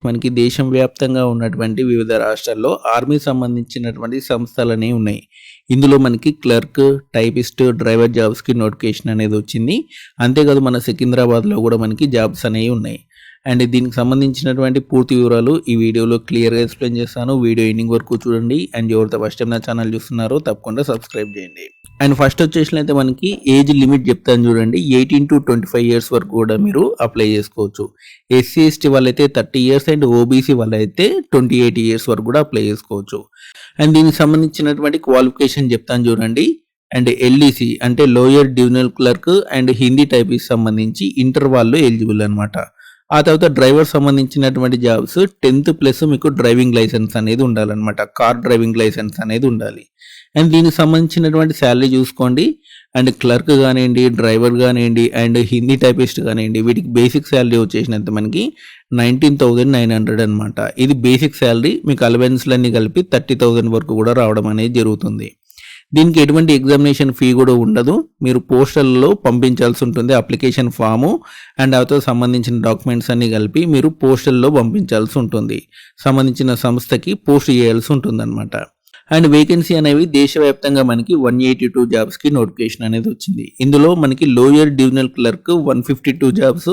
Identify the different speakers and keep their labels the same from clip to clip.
Speaker 1: మనకి దేశం వ్యాప్తంగా ఉన్నటువంటి వివిధ రాష్ట్రాల్లో ఆర్మీ సంబంధించినటువంటి సంస్థలనేవి ఉన్నాయి. ఇందులో మనకి క్లర్క్, టైపిస్ట్, డ్రైవర్ జాబ్స్‌కి నోటిఫికేషన్ అనేది వచ్చింది. అంతేకాదు మన సికింద్రాబాద్‌లో కూడా మనకి జాబ్స్ అనేవి ఉన్నాయి. అండ్ దీనికి సంబంధించినటువంటి పూర్తి వివరాలు ఈ వీడియోలో క్లియర్‌గా ఎక్స్‌ప్లెయిన్ చేస్తాను. వీడియో ఎండింగ్ వరకు చూడండి. అండ్ ఎవరైతే ఫస్ట్ టైం నా ఛానల్ చూస్తున్నారో తప్పకుండా సబ్స్క్రైబ్ చేయండి. అండ్ ఫస్ట్ వచ్చేసినైతే మనకి ఏజ్ లిమిట్ చెప్తాను చూడండి. 18-25 ఇయర్స్ వరకు కూడా మీరు అప్లై చేసుకోవచ్చు. ఎస్సీ, ఎస్టీ వాళ్ళైతే 30 ఇయర్స్ అండ్ ఓబీసీ వాళ్ళైతే 28 ఇయర్స్ వరకు కూడా అప్లై చేసుకోవచ్చు. అండ్ దీనికి సంబంధించినటువంటి క్వాలిఫికేషన్ చెప్తాను చూడండి. అండ్ ఎల్డీసీ అంటే lower divisional clerk and Hindi typist సంబంధించి ఇంటర్ వాళ్ళు ఎలిజిబుల్ అనమాట. ఆ తర్వాత డ్రైవర్ సంబంధించినటువంటి జాబ్స్ 10th ప్లస్ మీకు డ్రైవింగ్ లైసెన్స్ అనేది ఉండాలన్నమాట. కార్ డ్రైవింగ్ లైసెన్స్ అనేది ఉండాలి. అండ్ దీనికి సంబంధించినటువంటి శాలరీ చూసుకోండి. అండ్ క్లర్క్ కానివ్వండి, డ్రైవర్ కానివ్వండి అండ్ హిందీ టైపిస్ట్ కానివ్వండి, వీటికి బేసిక్ శాలరీ వచ్చేసినంత మనకి 19,900 అనమాట. ఇది బేసిక్ శాలరీ. మీకు అలవెన్స్లన్నీ కలిపి 30,000 వరకు కూడా రావడం అనేది జరుగుతుంది. దీనికి ఎటువంటి ఎగ్జామినేషన్ ఫీ కూడా ఉండదు. మీరు పోస్టల్లో పంపించాల్సి ఉంటుంది అప్లికేషన్ ఫాము అండ్ అవతో సంబంధించిన డాక్యుమెంట్స్ అన్ని కలిపి మీరు పోస్టల్లో పంపించాల్సి ఉంటుంది. సంబంధించిన సంస్థకి పోస్ట్ చేయాల్సి ఉంటుంది అనమాట. అండ్ వేకెన్సీ అనేవి దేశవ్యాప్తంగా మనకి 182 జాబ్స్కి నోటిఫికేషన్ అనేది వచ్చింది. ఇందులో మనకి lower divisional clerk 152 jobs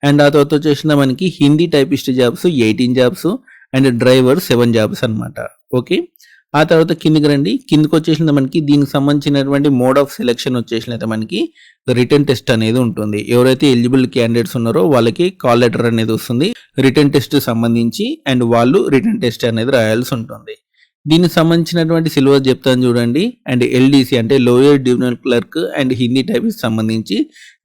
Speaker 1: and ఆ తర్వాత వచ్చేసిన మనకి Hindi typist jobs 18 jobs and driver 7 jobs అనమాట. ఓకే, ఆ తర్వాత కిందికి రండి. కిందికి వచ్చేసిన మనకి దీనికి సంబంధించినటువంటి మోడ్ ఆఫ్ సెలెక్షన్ వచ్చేసినైతే మనకి రిటర్న్ టెస్ట్ అనేది ఉంటుంది. ఎవరైతే ఎలిజిబుల్ క్యాండిడేట్స్ ఉన్నారో వాళ్ళకి కాల్ లెటర్ అనేది వస్తుంది రిటర్న్ టెస్ట్ సంబంధించి అండ్ వాళ్ళు రిటర్న్ టెస్ట్ అనేది రాయాల్సి ఉంటుంది. దీనికి సంబంధించినటువంటి సిలబస్ చెప్తాను చూడండి. అండ్ ఎల్డీసీ అంటే lower divisional clerk and Hindi typist సంబంధించి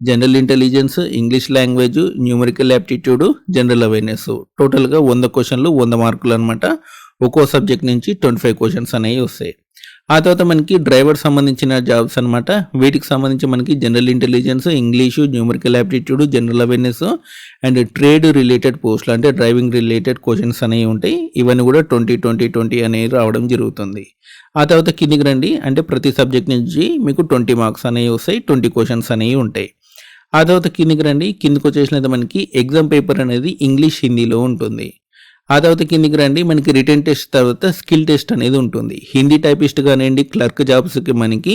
Speaker 1: general intelligence, English language, numerical aptitude, general awareness, టోటల్గా 100 క్వశ్చన్లు 100 మార్కులు అనమాట. ఒక్కో సబ్జెక్ట్ నుంచి 25 క్వశ్చన్స్ అనేవి వస్తాయి. ఆ తర్వాత మనకి డ్రైవర్ సంబంధించిన జాబ్స్ అనమాట. వీటికి సంబంధించి మనకి general intelligence, English, numerical aptitude, general awareness and trade related పోస్టులు అంటే డ్రైవింగ్ రిలేటెడ్ క్వశ్చన్స్ అనేవి ఉంటాయి. ఇవన్నీ కూడా 20 అనేవి రావడం జరుగుతుంది. ఆ తర్వాత కిందికి రండి. అంటే ప్రతి సబ్జెక్ట్ నుంచి మీకు 20 మార్క్స్ అనేవి వస్తాయి, 20 క్వశ్చన్స్ అనేవి ఉంటాయి. ఆ తర్వాత కిందికి రండి. కిందికి వచ్చేసినది మనకి ఎగ్జామ్ పేపర్ అనేది ఇంగ్లీష్, హిందీలో ఉంటుంది. ఆ తర్వాత కిందికి రండి. మనకి రిటర్న్ టెస్ట్ తర్వాత స్కిల్ టెస్ట్ అనేది ఉంటుంది. హిందీ టైపిస్ట్ కానివ్వండి, క్లర్క్ జాబ్స్కి మనకి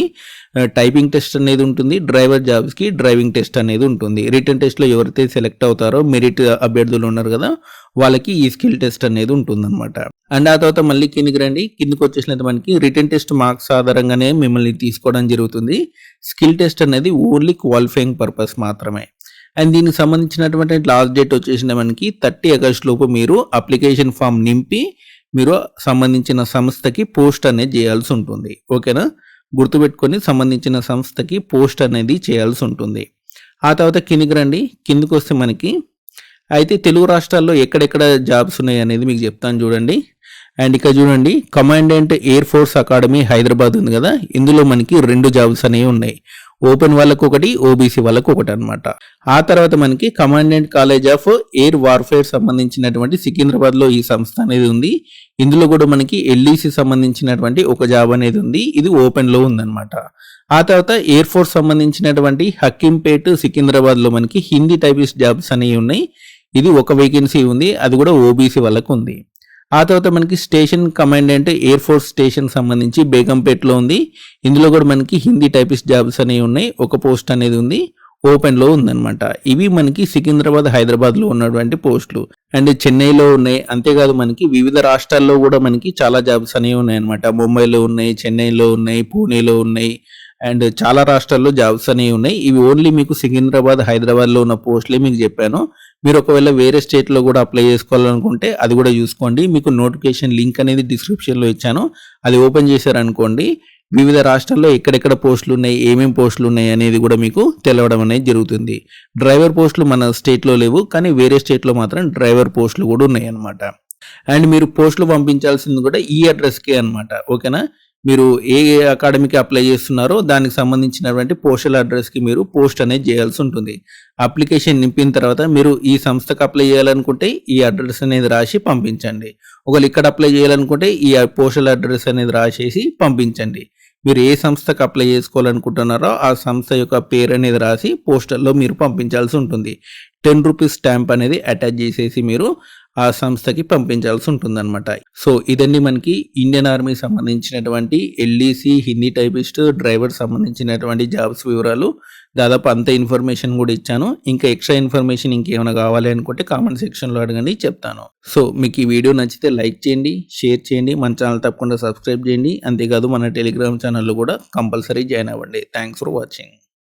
Speaker 1: టైపింగ్ టెస్ట్ అనేది ఉంటుంది. డ్రైవర్ జాబ్స్కి డ్రైవింగ్ టెస్ట్ అనేది ఉంటుంది. రిటర్న్ టెస్ట్లో ఎవరైతే సెలెక్ట్ అవుతారో మెరిట్ అభ్యర్థులు ఉన్నారు కదా వాళ్ళకి ఈ స్కిల్ టెస్ట్ అనేది ఉంటుందన్నమాట. అండ్ ఆ తర్వాత మళ్ళీ కిందికి రండి. కిందికి వచ్చేసినట్టు మనకి రిటర్న్ టెస్ట్ మార్క్స్ ఆధారంగానే మిమ్మల్ని తీసుకోవడం జరుగుతుంది. స్కిల్ టెస్ట్ అనేది ఓన్లీ క్వాలిఫైయింగ్ పర్పస్ మాత్రమే. అండ్ దీనికి సంబంధించినటువంటి లాస్ట్ డేట్ వచ్చేసిన మనకి 30 ఆగస్ట్ లోపు మీరు అప్లికేషన్ ఫామ్ నింపి మీరు సంబంధించిన సంస్థకి పోస్ట్ అనేది చేయాల్సి ఉంటుంది. ఓకేనా, గుర్తుపెట్టుకొని సంబంధించిన సంస్థకి పోస్ట్ అనేది చేయాల్సి ఉంటుంది. ఆ తర్వాత కిందికి రండి. కిందికి వస్తే మనకి అయితే తెలుగు రాష్ట్రాల్లో ఎక్కడెక్కడ జాబ్స్ ఉన్నాయి అనేది మీకు చెప్తాను చూడండి. అండ్ ఇక్కడ చూడండి, commandant air force academy Hyderabad ఉంది కదా, ఇందులో మనకి 2 జాబ్స్ అనేవి ఉన్నాయి. ఓపెన్ వాళ్ళకు ఒకటి, ఓబీసీ వాళ్ళకు ఒకటి అనమాట. ఆ తర్వాత మనకి commandant college of air warfare సంబంధించినటువంటి సికింద్రాబాద్లో ఈ సంస్థ అనేది ఉంది. ఇందులో కూడా మనకి ఎల్డీసీ సంబంధించినటువంటి ఒక జాబ్ అనేది ఉంది. ఇది ఓపెన్లో ఉందన్నమాట. ఆ తర్వాత ఎయిర్ ఫోర్స్ సంబంధించినటువంటి హకీంపేట్ సికింద్రాబాద్లో మనకి హిందీ టైపిస్ట్ జాబ్స్ అనేవి ఉన్నాయి. ఇది ఒక వేకెన్సీ ఉంది, అది కూడా ఓబీసీ వాళ్ళకు ఉంది. ఆ తర్వాత మనకి station commandant air force station సంబంధించి బేగంపేటలో ఉంది. ఇందులో కూడా మనకి హిందీ టైపిస్ట్ జాబ్స్ అనేవి ఉన్నాయి. ఒక పోస్ట్ అనేది ఉంది, ఓపెన్లో ఉందన్నమాట. ఇవి మనకి సికింద్రాబాద్, హైదరాబాద్లో ఉన్నటువంటి పోస్టులు. అండ్ చెన్నైలో ఉన్నాయి. అంతేకాదు మనకి వివిధ రాష్ట్రాల్లో కూడా మనకి చాలా జాబ్స్ అనేవి ఉన్నాయి అనమాట. ముంబైలో ఉన్నాయి, చెన్నైలో ఉన్నాయి, పూణేలో ఉన్నాయి అండ్ చాలా రాష్ట్రాల్లో జాబ్స్ అనేవి ఉన్నాయి. ఇవి ఓన్లీ మీకు సికింద్రాబాద్, హైదరాబాద్లో ఉన్న పోస్టులే మీకు చెప్పాను. మీరు ఒకవేళ వేరే స్టేట్లో కూడా అప్లై చేసుకోవాలనుకుంటే అది కూడా చూసుకోండి. మీకు నోటిఫికేషన్ లింక్ అనేది డిస్క్రిప్షన్లో ఇచ్చాను, అది ఓపెన్ చేశారనుకోండి వివిధ రాష్ట్రాల్లో ఎక్కడెక్కడ పోస్టులు ఉన్నాయి, ఏమేమి పోస్టులు ఉన్నాయి అనేది కూడా మీకు తెలవడం అనేది జరుగుతుంది. డ్రైవర్ పోస్టులు మన స్టేట్లో లేవు, కానీ వేరే స్టేట్లో మాత్రం డ్రైవర్ పోస్టులు కూడా ఉన్నాయి అన్నమాట. అండ్ మీరు పోస్టులు పంపించాల్సింది కూడా ఈ అడ్రస్కే అనమాట. ఓకేనా, మీరు ఏ అకాడమీకి అప్లై చేస్తున్నారో దానికి సంబంధించినటువంటి పోస్టల్ అడ్రస్కి మీరు పోస్ట్ అనేది చేయాల్సి ఉంటుంది. అప్లికేషన్ నింపిన తర్వాత మీరు ఈ సంస్థకు అప్లై చేయాలనుకుంటే ఈ అడ్రస్ అనేది రాసి పంపించండి. ఒకవేళ ఇక్కడ అప్లై చేయాలనుకుంటే ఈ పోస్టల్ అడ్రస్ అనేది రాసేసి పంపించండి. మీరు ఏ సంస్థకు అప్లై చేసుకోవాలనుకుంటున్నారో ఆ సంస్థ యొక్క పేరు అనేది రాసి పోస్టల్లో మీరు పంపించాల్సి ఉంటుంది. రూపీస్ స్టాంప్ అనేది అటాచ్ చేసేసి మీరు ఆ సంస్థకి పంపించాల్సి ఉంటుందన్నమాట. సో ఇదండి మనకి ఇండియన్ ఆర్మీ సంబంధించినటువంటి ఎల్డీసీ, హిందీ టైపిస్ట్, డ్రైవర్ సంబంధించినటువంటి జాబ్స్ వివరాలు. దాదాపు అంత ఇన్ఫర్మేషన్ కూడా ఇచ్చాను. ఇంకా ఎక్స్ట్రా ఇన్ఫర్మేషన్ ఇంకేమైనా కావాలి అనుకుంటే కామెంట్ సెక్షన్లో అడగండి, చెప్తాను. సో మీకు ఈ వీడియో నచ్చితే లైక్ చేయండి, షేర్ చేయండి, మన ఛానల్ తప్పకుండా సబ్స్క్రైబ్ చేయండి. అంతేకాదు మన టెలిగ్రామ్ ఛానల్లో కూడా కంపల్సరీ జాయిన్ అవ్వండి. Thanks for watching.